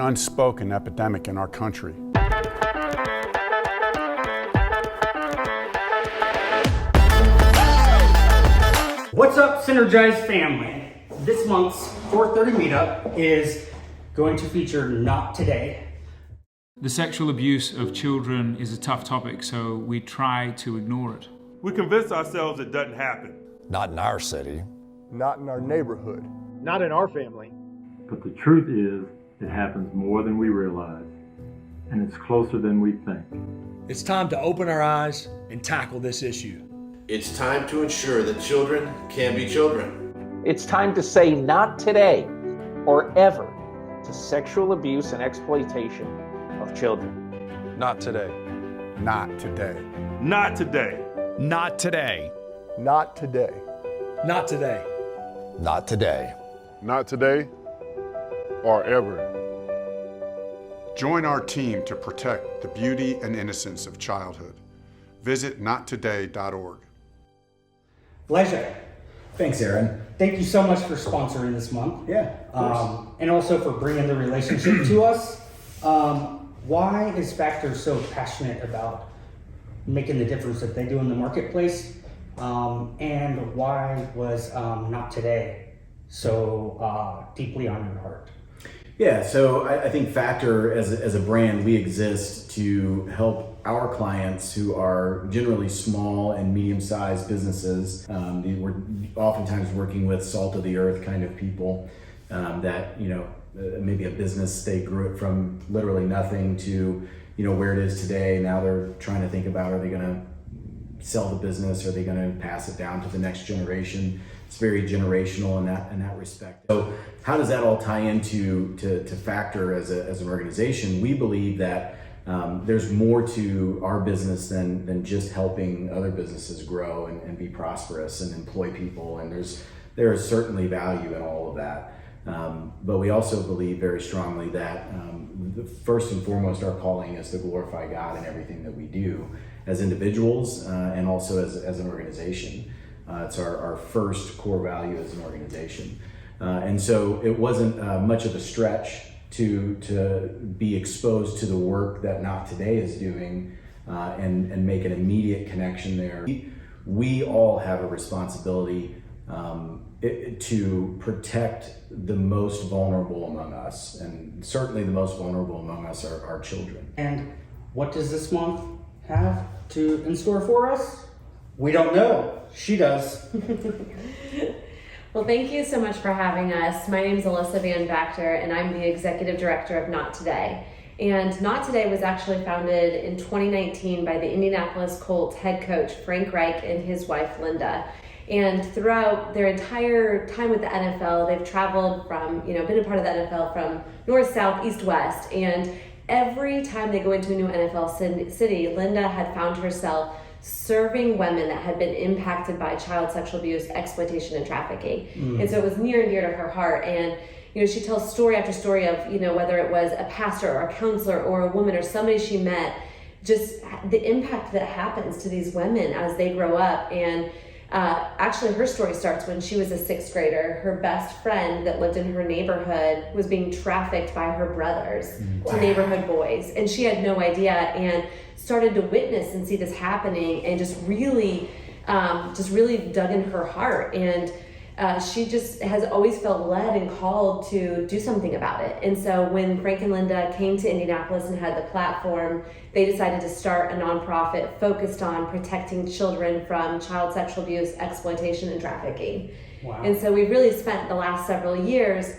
Unspoken epidemic in our country. What's up, Synergize family? This month's 4:30 meetup is going to feature Not Today. The sexual abuse of children is a tough topic, so we try to ignore it. We convince ourselves it doesn't happen. Not in our city. Not in our neighborhood. Not in our family. But the truth is, it happens more than we realize, and it's closer than we think. It's time to open our eyes and tackle this issue. It's time to ensure that children can be children. It's time to say not today or ever to sexual abuse and exploitation of children. Not today. Not today. Not today. Not today. Not today. Not today. Not today. Not today or ever. Join our team to protect the beauty and innocence of childhood. Visit nottoday.org. Pleasure. Thanks, Aaron. Thank you so much for sponsoring this month. Yeah, of course. And also for bringing the relationship to us. Why is Factor so passionate about making the difference that they do in the marketplace? And why was Not Today so deeply on your heart? Yeah, so I think Factor as a brand, we exist to help our clients who are generally small and medium-sized businesses. We're oftentimes working with salt of the earth kind of people that, maybe a business, they grew it from literally nothing to, where it is today. Now they're trying to think about, are they going to sell the business? Are they going to pass it down to the next generation? It's very generational in that respect. So how does that all tie into to Factor as an organization? We believe that there's more to our business than just helping other businesses grow and be prosperous and employ people. And there is certainly value in all of that. But we also believe very strongly that first and foremost, our calling is to glorify God in everything that we do as individuals and also as an organization. It's our first core value as an organization. And so it wasn't much of a stretch to be exposed to the work that Not Today is doing and make an immediate connection there. We all have a responsibility to protect the most vulnerable among us, and certainly the most vulnerable among us are our children. And what does this month have in store for us? We don't know. She does. Well, thank you so much for having us. My name is Alyssa Van Vactor, and I'm the Executive Director of Not Today. And Not Today was actually founded in 2019 by the Indianapolis Colts head coach, Frank Reich, and his wife, Linda. And throughout their entire time with the NFL, they've traveled from, been a part of the NFL from north, south, east, west. And every time they go into a new NFL city, Linda had found herself serving women that had been impacted by child sexual abuse, exploitation, and trafficking. And so it was near and dear to her heart. And she tells story after story of whether it was a pastor or a counselor or a woman or somebody she met, just the impact that happens to these women as they grow up. And actually her story starts when she was a sixth grader. Her best friend that lived in her neighborhood was being trafficked by her brothers to neighborhood boys, and she had no idea, and started to witness and see this happening, and just really dug in her heart. And she just has always felt led and called to do something about it. And so when Frank and Linda came to Indianapolis and had the platform, they decided to start a nonprofit focused on protecting children from child sexual abuse, exploitation, and trafficking. Wow. And so we've really spent the last several years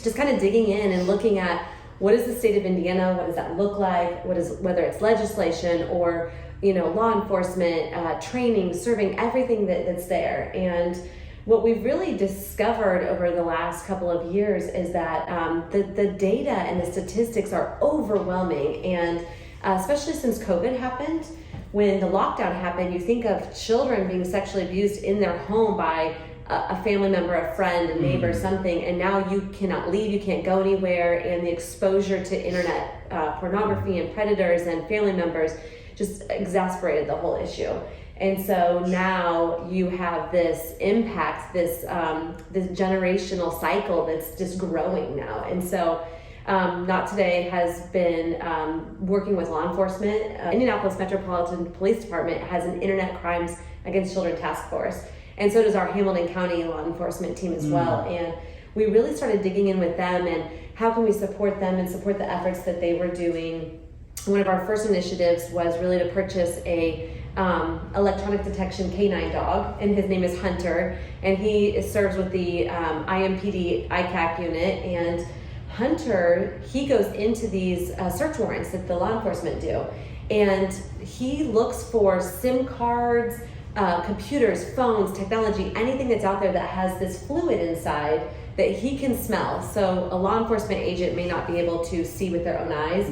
just kind of digging in and looking at what is the state of Indiana, what does that look like, whether it's legislation or law enforcement, training, serving, everything that's there. And what we've really discovered over the last couple of years is that the data and the statistics are overwhelming. And especially since COVID happened, when the lockdown happened, you think of children being sexually abused in their home by a family member, a friend, a neighbor, something, and now you cannot leave, you can't go anywhere, and the exposure to internet pornography and predators and family members just exacerbated the whole issue. And so now you have this impact, this generational cycle that's just growing now. And so Not Today has been working with law enforcement. Indianapolis Metropolitan Police Department has an Internet Crimes Against Children Task Force, and so does our Hamilton County law enforcement team as well. And we really started digging in with them and how can we support them and support the efforts that they were doing. One of our first initiatives was really to purchase a electronic detection canine dog, and his name is Hunter, and he serves with the IMPD ICAC unit. And Hunter, he goes into these search warrants that the law enforcement do, and he looks for SIM cards, computers, phones, technology, anything that's out there that has this fluid inside that he can smell. So a law enforcement agent may not be able to see with their own eyes.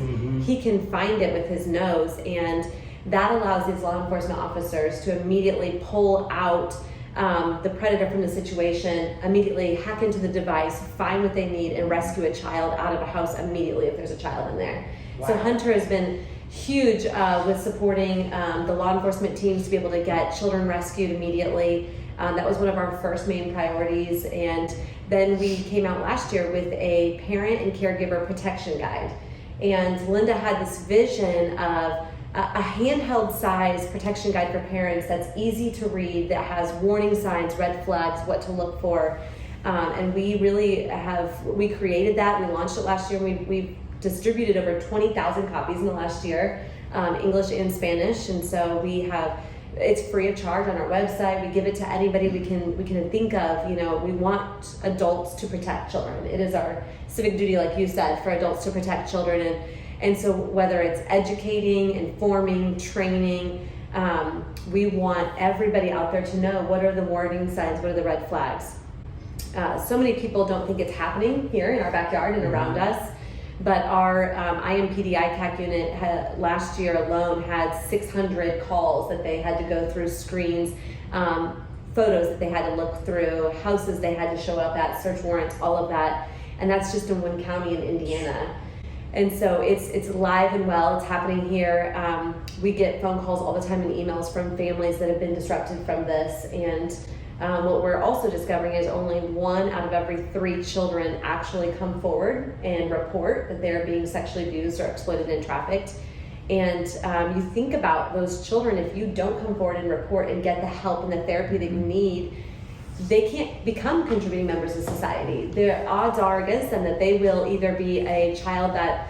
He can find it with his nose, and that allows these law enforcement officers to immediately pull out the predator from the situation, immediately hack into the device, find what they need, and rescue a child out of a house immediately if there's a child in there. Wow. So Hunter has been huge with supporting the law enforcement teams to be able to get children rescued immediately. That was one of our first main priorities. And then we came out last year with a parent and caregiver protection guide. And Linda had this vision of a handheld size protection guide for parents that's easy to read, that has warning signs, red flags, what to look for. And we really we created that. We launched it last year. We've distributed over 20,000 copies in the last year, English and Spanish. And so it's free of charge on our website. We give it to anybody we can think of. We want adults to protect children. It is our civic duty, like you said, for adults to protect children. And so whether it's educating, informing, training, we want everybody out there to know what are the warning signs, what are the red flags. So many people don't think it's happening here in our backyard and around us, but our IMPD ICAC unit last year alone had 600 calls that they had to go through, screens, photos that they had to look through, houses they had to show up at, search warrants, all of that. And that's just in one county in Indiana. And so it's live and well. It's happening here. We get phone calls all the time and emails from families that have been disrupted from this. And what we're also discovering is only 1 out of every 3 children actually come forward and report that they're being sexually abused or exploited and trafficked. And you think about those children, if you don't come forward and report and get the help and the therapy that you need, they can't become contributing members of society. The odds are against them that they will either be a child that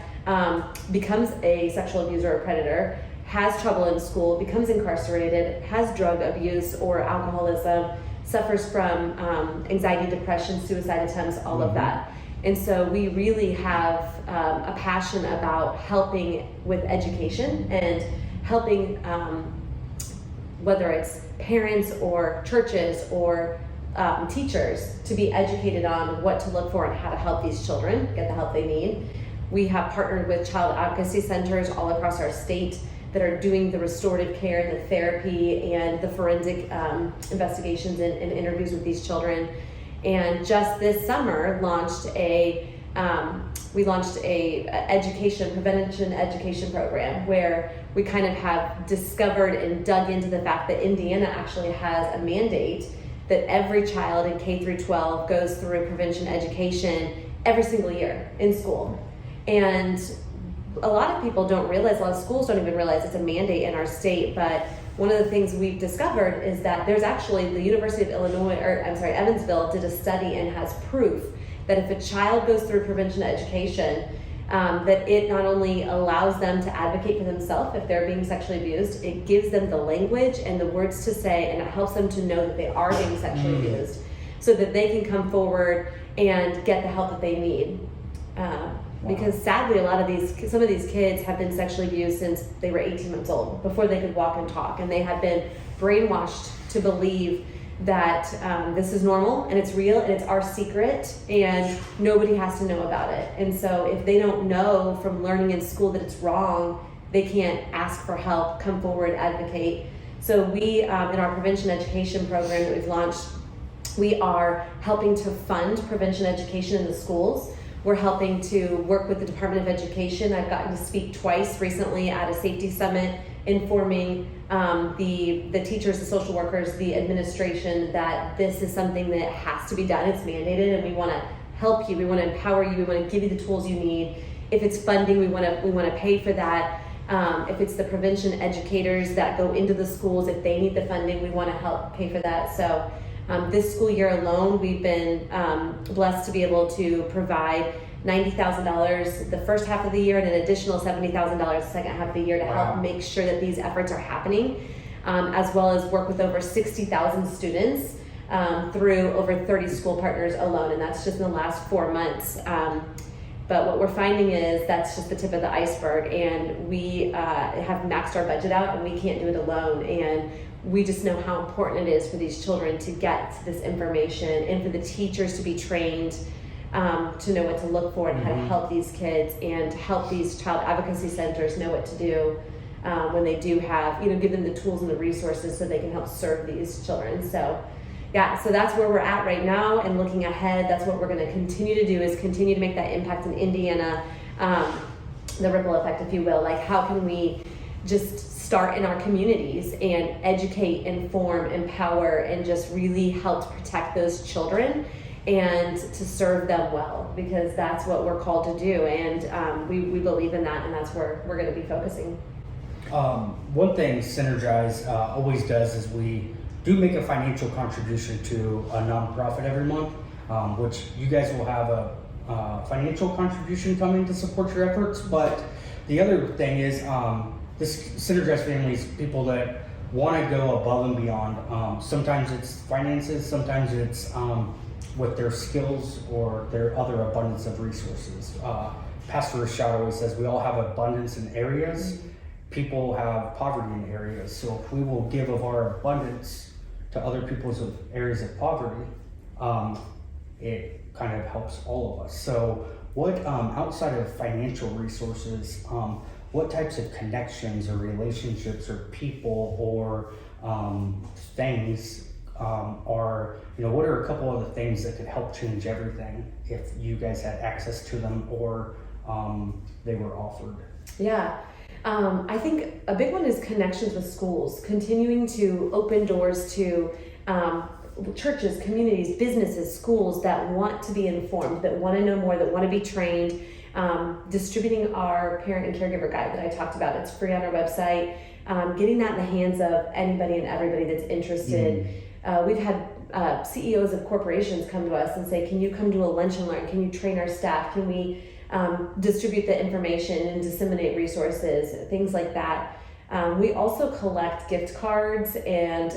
becomes a sexual abuser or predator, has trouble in school, becomes incarcerated, has drug abuse or alcoholism, suffers from anxiety, depression, suicide attempts, all of that. And so we really have a passion about helping with education and helping whether it's parents or churches or teachers to be educated on what to look for and how to help these children get the help they need. We have partnered with child advocacy centers all across our state that are doing the restorative care and the therapy and the forensic investigations and interviews with these children. And just this summer we launched a prevention education program where we kind of have discovered and dug into the fact that Indiana actually has a mandate that every child in K through 12 goes through prevention education every single year in school. And a lot of people don't realize, a lot of schools don't even realize it's a mandate in our state, but one of the things we've discovered is that there's actually the University of Evansville did a study and has proof that if a child goes through prevention education, that it not only allows them to advocate for themselves if they're being sexually abused, it gives them the language and the words to say, and it helps them to know that they are being sexually abused so that they can come forward and get the help that they need. Because sadly, some of these kids have been sexually abused since they were 18 months old, before they could walk and talk, and they have been brainwashed to believe that this is normal and it's real and it's our secret and nobody has to know about it. And so if they don't know from learning in school that it's wrong, they can't ask for help, come forward, advocate. So we, in our prevention education program that we've launched, we are helping to fund prevention education in the schools. We're helping to work with the Department of Education. I've gotten to speak twice recently at a safety summit, informing the teachers, the social workers, the administration that this is something that has to be done. It's mandated, and we want to help you, we want to empower you, we want to give you the tools you need. If it's funding, we want to pay for that. If it's the prevention educators that go into the schools, if they need the funding, we want to help pay for that. So this school year alone, we've been blessed to be able to provide $90,000 the first half of the year and an additional $70,000 the second half of the year to help make sure that these efforts are happening, as well as work with over 60,000 students through over 30 school partners alone, and that's just in the last 4 months. But what we're finding is that's just the tip of the iceberg, and we have maxed our budget out, and we can't do it alone. And we just know how important it is for these children to get this information, and for the teachers to be trained to know what to look for and how to help these kids, and to help these child advocacy centers know what to do when they do have, give them the tools and the resources so they can help serve these children. So yeah, so that's where we're at right now, and looking ahead, that's what we're going to continue to do, is continue to make that impact in Indiana, the ripple effect, if you will. Like, how can we just start in our communities and educate, inform, empower, and just really help protect those children and to serve them well, because that's what we're called to do, and we believe in that, and that's where we're going to be focusing. One thing Synergize always does is we do make a financial contribution to a nonprofit every month, which you guys will have a financial contribution coming to support your efforts. But the other thing is this Synergize family is people that want to go above and beyond. Sometimes it's finances, sometimes it's with their skills or their other abundance of resources. Pastor Rashad always says we all have abundance in areas. People have poverty in areas. So if we will give of our abundance to other people's areas of poverty, it kind of helps all of us. So what, outside of financial resources, what types of connections or relationships or people or things are, what are a couple of the things that could help change everything if you guys had access to them or they were offered? Yeah. I think a big one is connections with schools, continuing to open doors to churches, communities, businesses, schools that want to be informed, that want to know more, that want to be trained. Distributing our parent and caregiver guide that I talked about. It's free on our website. Getting that in the hands of anybody and everybody that's interested. We've had CEOs of corporations come to us and say, can you come to a lunch and learn? Can you train our staff? Can we distribute the information and disseminate resources, things like that. We also collect gift cards, and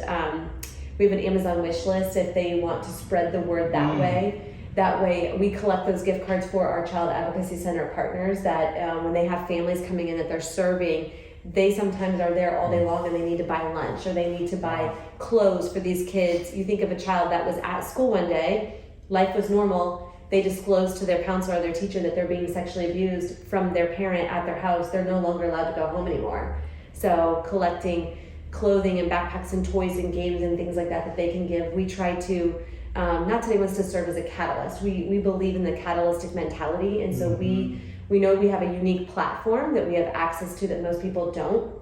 we have an Amazon wish list if they want to spread the word that way. That way we collect those gift cards for our Child Advocacy Center partners that when they have families coming in that they're serving, they sometimes are there all day long and they need to buy lunch or they need to buy clothes for these kids. You think of a child that was at school one day, life was normal, they disclose to their counselor or their teacher that they're being sexually abused from their parent at their house. They're no longer allowed to go home anymore. So collecting clothing and backpacks and toys and games and things like that that they can give. We try to, Not Today wants to serve as a catalyst. We believe in the catalytic mentality, and so we know we have a unique platform that we have access to that most people don't.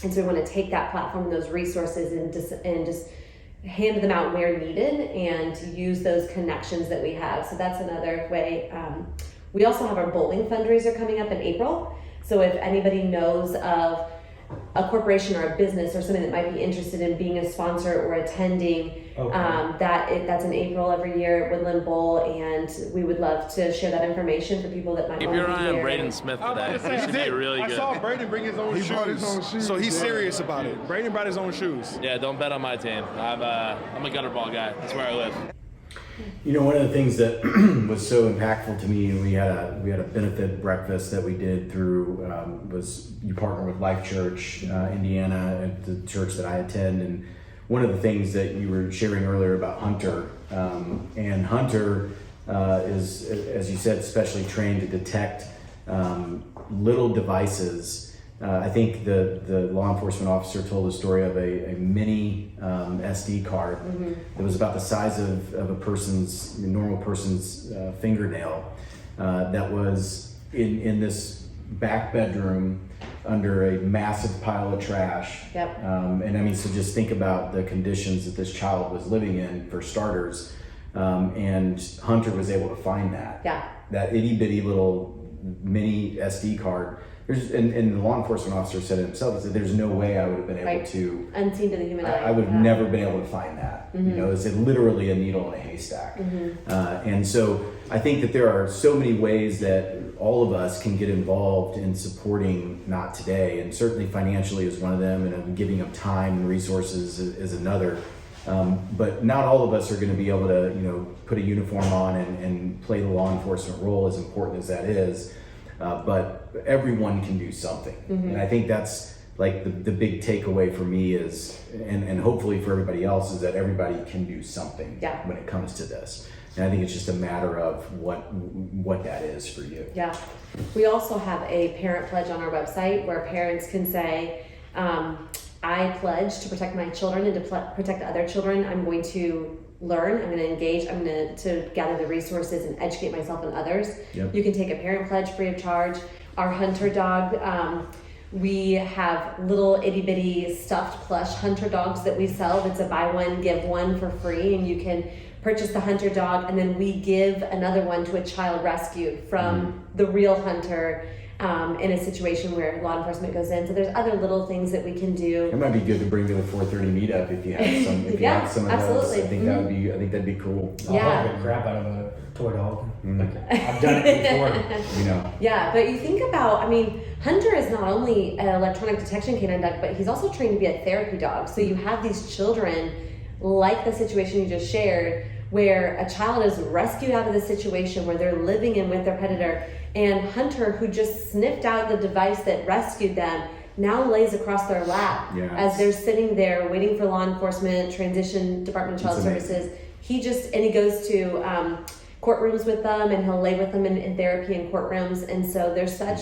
And so we want to take that platform and those resources and just hand them out where needed and use those connections that we have. So that's another way. We also have our bowling fundraiser coming up in April. So if anybody knows of a corporation or a business or something that might be interested in being a sponsor or attending, that's in April every year at Woodland Bowl, and we would love to share that information for people that might want to be there. Keep your eye on Braden Smith today. He should be really good. I saw Braden bring his own shoes. So he's serious about it. Braden brought his own shoes. Yeah, don't bet on my team. I'm a gutter ball guy. That's where I live. You know, one of the things that was so impactful to me, we had a benefit breakfast that we did through was you partner with Life Church Indiana, at the church that I attend, and one of the things that you were sharing earlier about Hunter, and Hunter is, as you said, specially trained to detect little devices. I think the law enforcement officer told a story of a mini SD card that was about the size of a normal person's fingernail, that was in this back bedroom under a massive pile of trash. And I mean, so just think about the conditions that this child was living in, for starters. And Hunter was able to find that. Yeah. That itty bitty little mini SD card. And the law enforcement officer said it himself. He said, "There's no way I would have been able to." Unseen to the human eye. I would have never been able to find that. You know, it's literally a needle in a haystack. And so I think that there are so many ways that all of us can get involved in supporting Not Today, and certainly financially is one of them, and giving up time and resources is another. But not all of us are going to be able to, put a uniform on and play the law enforcement role, as important as that is. But everyone can do something. And I think that's like the big takeaway for me is, and hopefully for everybody else, is that everybody can do something when it comes to this. And I think it's just a matter of what that is for you. Yeah. We also have a parent pledge on our website where parents can say, I pledge to protect my children and to protect other children. I'm going to learn, I'm going to engage, I'm going to gather the resources and educate myself and others. Yep. You can take a parent pledge free of charge. Our Hunter dog, we have little itty bitty stuffed plush Hunter dogs that we sell. It's a buy one, give one for free, and you can purchase the Hunter dog, and then we give another one to a child rescued from the real Hunter in a situation where law enforcement goes in. So there's other little things that we can do. It might be good to bring to the 4:30 meetup if you have some. If you have some of absolutely. those, I think that would be. I think that'd be cool. I'll probably crap out of a toy dog. I've done it before. Yeah, but you think about, Hunter is not only an electronic detection canine dog, but he's also trained to be a therapy dog. So you have these children, like the situation you just shared, where a child is rescued out of the situation where they're living in with their predator, and Hunter, who just sniffed out the device that rescued them, now lays across their lap as they're sitting there waiting for law enforcement, transition, Department of Child Services. He goes to courtrooms with them, and he'll lay with them in therapy in courtrooms. And so there's such,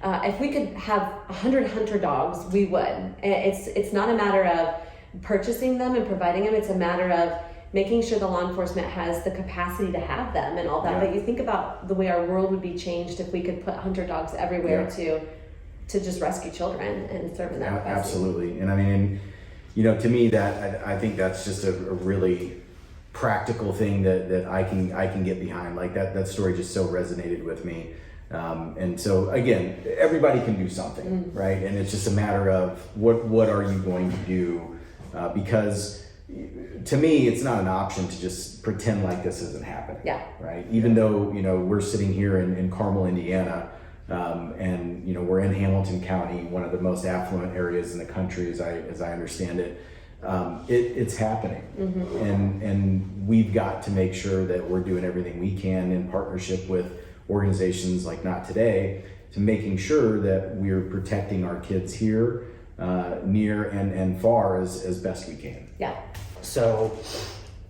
if we could have 100 Hunter dogs, we would. It's not a matter of purchasing them and providing them, it's a matter of making sure the law enforcement has the capacity to have them and all that. But you think about the way our world would be changed if we could put Hunter dogs everywhere to just rescue children and serve in that capacity. Absolutely. And to me, that I think that's just a really practical thing that I can get behind. Like that story just so resonated with me. And so again, everybody can do something, right? And it's just a matter of what are you going to do? Because to me, it's not an option to just pretend like this isn't happening. Yeah. Right. Even though we're sitting here in Carmel, Indiana, and we're in Hamilton County, one of the most affluent areas in the country, as I understand it. It's happening, and we've got to make sure that we're doing everything we can in partnership with organizations like Not Today to making sure that we're protecting our kids here, near and far as best we can. Yeah. So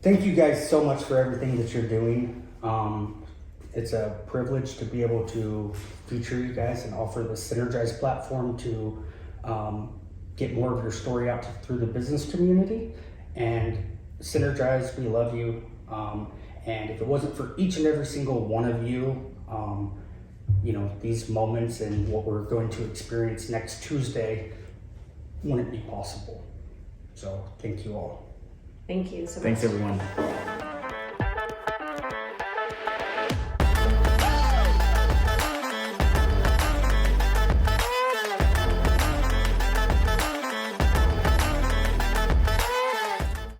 thank you guys so much for everything that you're doing. It's a privilege to be able to feature you guys and offer the Synergize platform to get more of your story out through the business community. And Synergize, we love you. And if it wasn't for each and every single one of you, these moments and what we're going to experience next Tuesday wouldn't be possible. So thank you all. Thank you so much. Thanks, everyone.